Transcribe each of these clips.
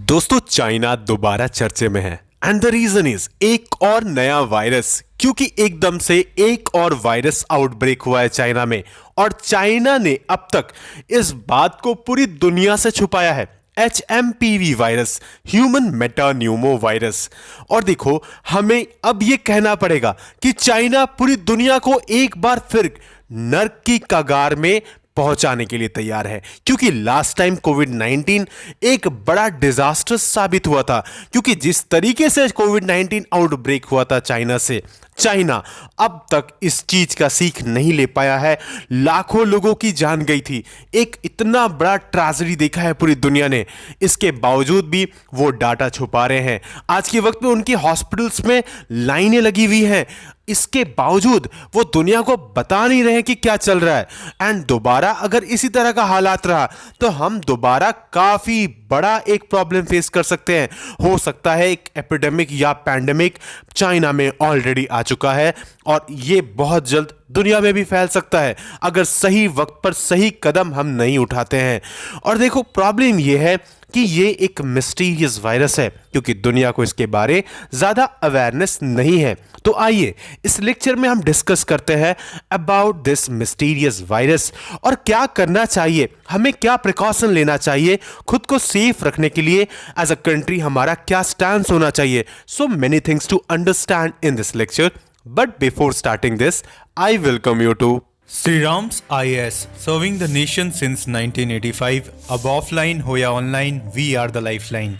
दोस्तों चाइना दोबारा चर्चे में है एंड द रीजन इज एक और नया वायरस। क्योंकि एकदम से एक और वायरस आउटब्रेक हुआ है चाइना में और चाइना ने अब तक इस बात को पूरी दुनिया से छुपाया है। HMPV virus, human metapneumovirus. और देखो हमें अब यह कहना पड़ेगा कि चाइना पूरी दुनिया को एक बार फिर नर्क की कगार में पहुंचाने के लिए तैयार है। क्योंकि लास्ट टाइम कोविड-19 एक बड़ा डिजास्टर साबित हुआ था। क्योंकि जिस तरीके से कोविड-19 आउटब्रेक हुआ था चाइना से, चाइना अब तक इस चीज का सीख नहीं ले पाया है। लाखों लोगों की जान गई थी, एक इतना बड़ा ट्रेजेडी देखा है पूरी दुनिया ने। इसके बावजूद भी वो डाटा छुपा रहे हैं। आज के वक्त में उनके हॉस्पिटल्स में लाइनें लगी हुई हैं। इसके बावजूद वो दुनिया को बता नहीं रहे कि क्या चल रहा है। एंड दोबारा अगर इसी तरह का हालात रहा तो हम दोबारा काफी बड़ा एक प्रॉब्लम फेस कर सकते हैं। हो सकता है एक एपिडेमिक या पैंडेमिक चाइना में ऑलरेडी आ चुका है और ये बहुत जल्द दुनिया में भी फैल सकता है अगर सही वक्त पर सही कदम हम नहीं उठाते हैं। और देखो प्रॉब्लम ये है कि ये एक मिस्टीरियस वायरस है क्योंकि दुनिया को इसके बारे ज़्यादा अवेयरनेस नहीं है। तो आइए इस लेक्चर में हम डिस्कस करते हैं अबाउट दिस मिस्टीरियस वायरस और क्या करना चाहिए, हमें क्या प्रिकॉशन लेना चाहिए खुद को सेफ रखने के लिए। एज अ कंट्री हमारा क्या स्टैंड होना चाहिए। So many things to understand in this lecture, but before starting this I welcome you to Sri Ram's IAS, serving the nation since 1985. अब ऑफलाइन हो या online, we are the lifeline.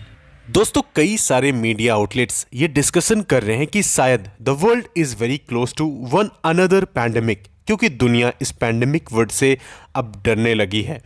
दोस्तों कई सारे मीडिया आउटलेट्स ये discussion कर रहे हैं कि शायद the world is very close to one another pandemic. क्योंकि दुनिया इस पैंडेमिक वर्ड से अब डरने लगी है।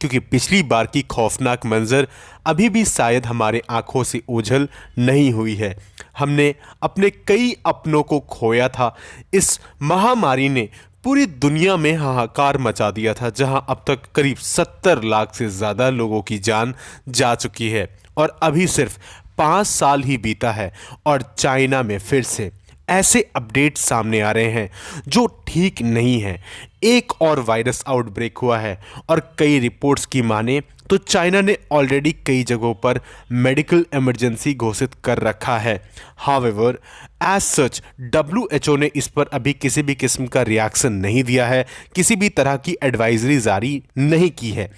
क्योंकि पिछली बार की खौफनाक मंजर अभी भी शायद हमारे आंखों से ओझल नहीं हुई है। हमने अपने कई अपनों को खोया था। इस महामारी ने पूरी दुनिया में हाहाकार मचा दिया था, जहां अब तक करीब 70 लाख से ज़्यादा लोगों की जान जा चुकी है। और अभी सिर्फ 5 साल ही बीता है और चाइना में फिर से ऐसे अपडेट सामने आ रहे हैं जो ठीक नहीं है। एक और वायरस आउटब्रेक हुआ है और कई रिपोर्ट्स की माने तो चाइना ने ऑलरेडी कई जगहों पर मेडिकल इमरजेंसी घोषित कर रखा है। हाउएवर एज सच WHO ने इस पर अभी किसी भी किस्म का रिएक्शन नहीं दिया है, किसी भी तरह की एडवाइजरी जारी नहीं की है।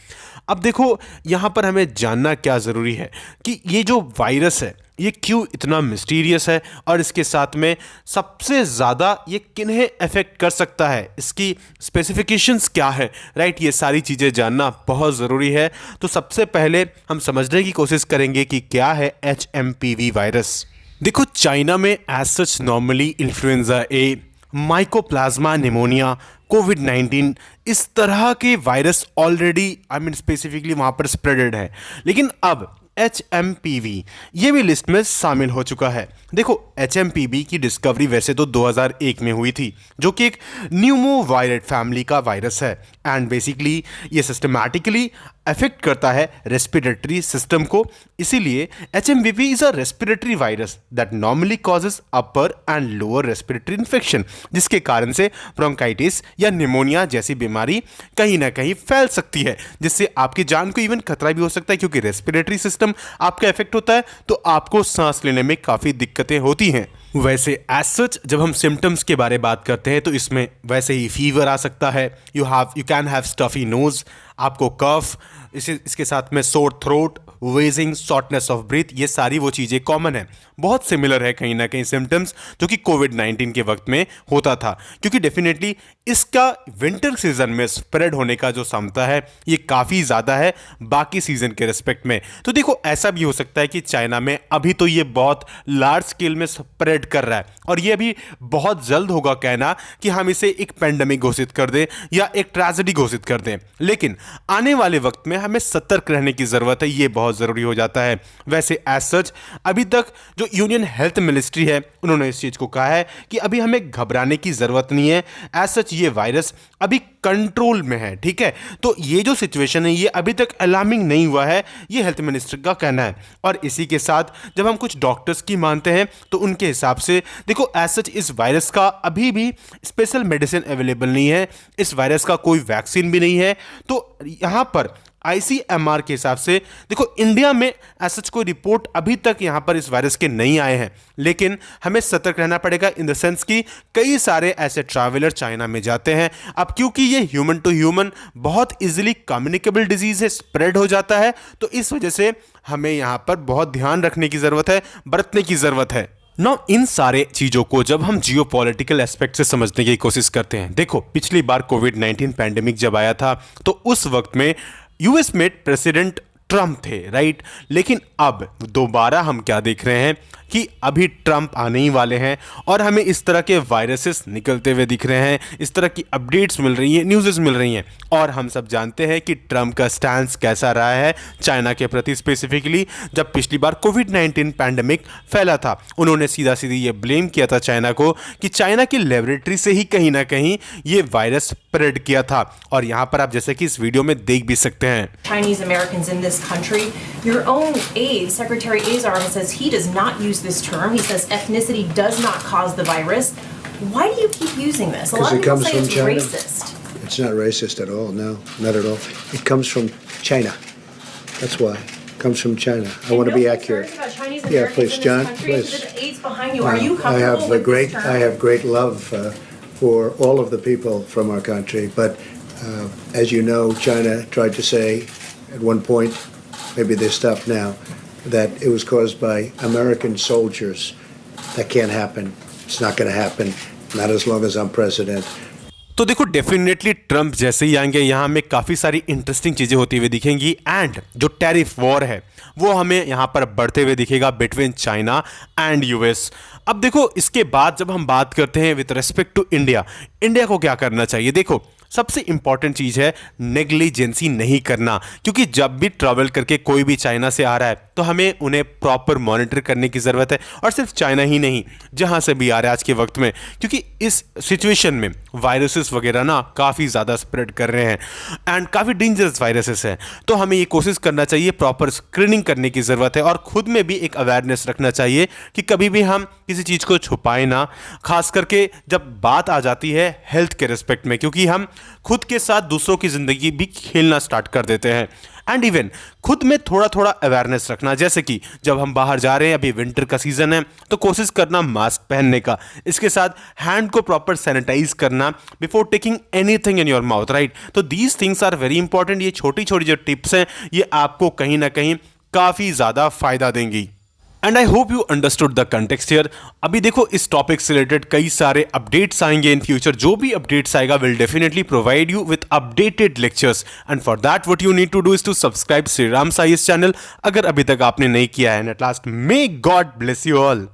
अब देखो यहाँ पर हमें जानना क्या ज़रूरी है कि ये जो वायरस है ये क्यों इतना मिस्टीरियस है और इसके साथ में सबसे ज़्यादा ये किन्हें अफेक्ट कर सकता है, इसकी स्पेसिफिकेशंस क्या है, राइट। ये सारी चीज़ें जानना बहुत ज़रूरी है। तो सबसे पहले हम समझने की कोशिश करेंगे कि क्या है HMPV वायरस। देखो चाइना में as such normally influenza A, mycoplasma pneumonia, कोविड-19 इस तरह के वायरस ऑलरेडी स्पेसिफिकली वहाँ पर स्प्रेडेड है। लेकिन अब HMPV ये भी लिस्ट में शामिल हो चुका है। देखो HMPV की डिस्कवरी वैसे तो 2001 में हुई थी, जो कि एक न्यूमोवायरस फैमिली का वायरस है एंड बेसिकली ये सिस्टमैटिकली अफेक्ट करता है रेस्पिरेटरी सिस्टम को। इसीलिए HMPV is a respiratory virus that normally causes upper and lower respiratory infection, जिसके कारण से ब्रोंकाइटिस या निमोनिया जैसी बीमारी कहीं ना कहीं फैल सकती है, जिससे आपकी जान को इवन खतरा भी हो सकता है। क्योंकि रेस्पिरेटरी सिस्टम आपका इफेक्ट होता है तो आपको सांस लेने में काफ़ी दिक्कतें होती हैं। वैसे एज सच जब हम सिम्टम्स के बारे में बात करते हैं तो इसमें वैसे ही फीवर आ सकता है, you can have stuffy nose, आपको कफ, इसके साथ में sore throat, wheezing, shortness of breath, ये सारी वो चीज़ें कॉमन है। बहुत सिमिलर है कहीं ना कहीं सिम्टम्स जो कि कोविड-19 के वक्त में होता था। क्योंकि डेफिनेटली इसका विंटर सीजन में स्प्रेड होने का जो क्षमता है ये काफ़ी ज़्यादा है बाकी सीजन के रिस्पेक्ट में। तो देखो ऐसा भी हो सकता है कि चाइना में अभी तो ये बहुत लार्ज स्केल में स्प्रेड कर रहा है और ये अभी बहुत जल्द होगा कहना कि हम इसे एक पेंडेमिक घोषित कर दें या एक ट्रेजेडी घोषित कर दें। लेकिन आने वाले वक्त में हमें सतर्क रहने की ज़रूरत है, ये बहुत ज़रूरी हो जाता है। वैसे एज सच अभी तक जो यूनियन हेल्थ मिनिस्ट्री है उन्होंने इस चीज़ को कहा है कि अभी हमें घबराने की ज़रूरत नहीं है। एज सच ये वायरस अभी कंट्रोल में है, ठीक है। तो ये जो सिचुएशन है ये अभी तक अलार्मिंग नहीं हुआ है, ये हेल्थ मिनिस्टर का कहना है। और इसी के साथ जब हम कुछ डॉक्टर्स की मानते हैं तो उनके हिसाब से देखो एज सच इस वायरस का अभी भी स्पेशल मेडिसिन अवेलेबल नहीं है, इस वायरस का कोई वैक्सीन भी नहीं है। तो यहाँ पर ICMR के हिसाब से देखो इंडिया में ऐसा कोई रिपोर्ट अभी तक यहाँ पर इस वायरस के नहीं आए हैं, लेकिन हमें सतर्क रहना पड़ेगा इन द सेंस कि कई सारे ऐसे ट्रैवलर चाइना में जाते हैं। अब क्योंकि ये ह्यूमन टू ह्यूमन बहुत इजीली कम्युनिकेबल डिजीज है, स्प्रेड हो जाता है, तो इस वजह से हमें यहाँ पर बहुत ध्यान रखने की ज़रूरत है, बरतने की ज़रूरत है। नो इन सारे चीज़ों को जब हम जियोपॉलिटिकल एस्पेक्ट से समझने की कोशिश करते हैं, देखो पिछली बार कोविड-19 पैंडेमिक जब आया था तो उस वक्त में यूएस में प्रेसिडेंट ट्रंप थे, राइट। लेकिन अब दोबारा हम क्या देख रहे हैं कि अभी ट्रंप आने ही वाले हैं और हमें इस तरह के वायरसेस निकलते हुए दिख रहे हैं, इस तरह की अपडेट्स मिल रही हैं, न्यूज़ मिल रही हैं। और हम सब जानते हैं कि ट्रंप का स्टैंस कैसा रहा है चाइना के प्रति। स्पेसिफिकली जब पिछली बार कोविड-19 पैंडेमिक फैला था, उन्होंने सीधा सीधी ये ब्लेम किया था चाइना को कि चाइना की लेबोरेटरी से ही कहीं ना कहीं ये वायरस स्प्रेड किया था। और यहाँ पर आप जैसे कि इस वीडियो में देख भी सकते हैं, Chinese Americans in this country. Your own aide, Secretary Azar, says he does not use this term. He says ethnicity does not cause the virus. Why do you keep using this? A lot of people say it's racist. It's not racist at all. No, not at all. It comes from China. That's why. It comes from China. I want to be accurate. Yeah, please, John. Please. The aides behind you. Are you I comfortable have with this term? I have great love for all of the people from our country, but as you know, China tried to say at one point, maybe they stopped now, that it was caused by American soldiers. That can't happen. It's not going to happen. Not as long as I'm president. तो देखो definitely Trump जैसे ही आएंगे यहाँ हमें काफ़ी सारी interesting चीज़ें होती हुई दिखेंगी। एंड जो टैरिफ वॉर है वो हमें यहाँ पर बढ़ते हुए दिखेगा बिटवीन चाइना एंड यूएस। अब देखो इसके बाद जब हम बात करते हैं with respect to India, India को क्या करना चाहिए। देखो सबसे इंपॉर्टेंट चीज़ है नेग्लिजेंसी नहीं करना, क्योंकि जब भी ट्रैवल करके कोई भी चाइना से आ रहा है तो हमें उन्हें प्रॉपर मॉनिटर करने की ज़रूरत है। और सिर्फ चाइना ही नहीं, जहाँ से भी आ रहा है आज के वक्त में, क्योंकि इस सिचुएशन में वायरसेस वगैरह ना काफ़ी ज़्यादा स्प्रेड कर रहे हैं एंड काफ़ी डेंजरस वायरसेस हैं। तो हमें ये कोशिश करना चाहिए, प्रॉपर स्क्रीनिंग करने की ज़रूरत है और ख़ुद में भी एक अवेयरनेस रखना चाहिए कि कभी भी हम किसी चीज़ को छुपाएं ना, खास करके जब बात आ जाती है हेल्थ के रिस्पेक्ट में, क्योंकि हम खुद के साथ दूसरों की ज़िंदगी भी खेलना स्टार्ट कर देते हैं। एंड इवन खुद में थोड़ा थोड़ा अवेयरनेस रखना, जैसे कि जब हम बाहर जा रहे हैं, अभी विंटर का सीजन है, तो कोशिश करना मास्क पहनने का, इसके साथ हैंड को प्रॉपर सैनिटाइज करना before taking anything in your mouth, right. तो these things are very important. ये छोटी छोटी जो टिप्स हैं ये आपको कहीं ना कहीं काफ़ी ज़्यादा फायदा देंगी। And I hope you understood the context here. अभी देखो इस टॉपिक से रिलेटेड कई सारे अपडेट्स आएंगे इन फ्यूचर। जो भी अपडेट्स आएगा will definitely provide you with updated lectures and for that what you need to do is to subscribe Shriram IAS channel अगर अभी तक आपने नहीं किया है। And at last may God bless you all.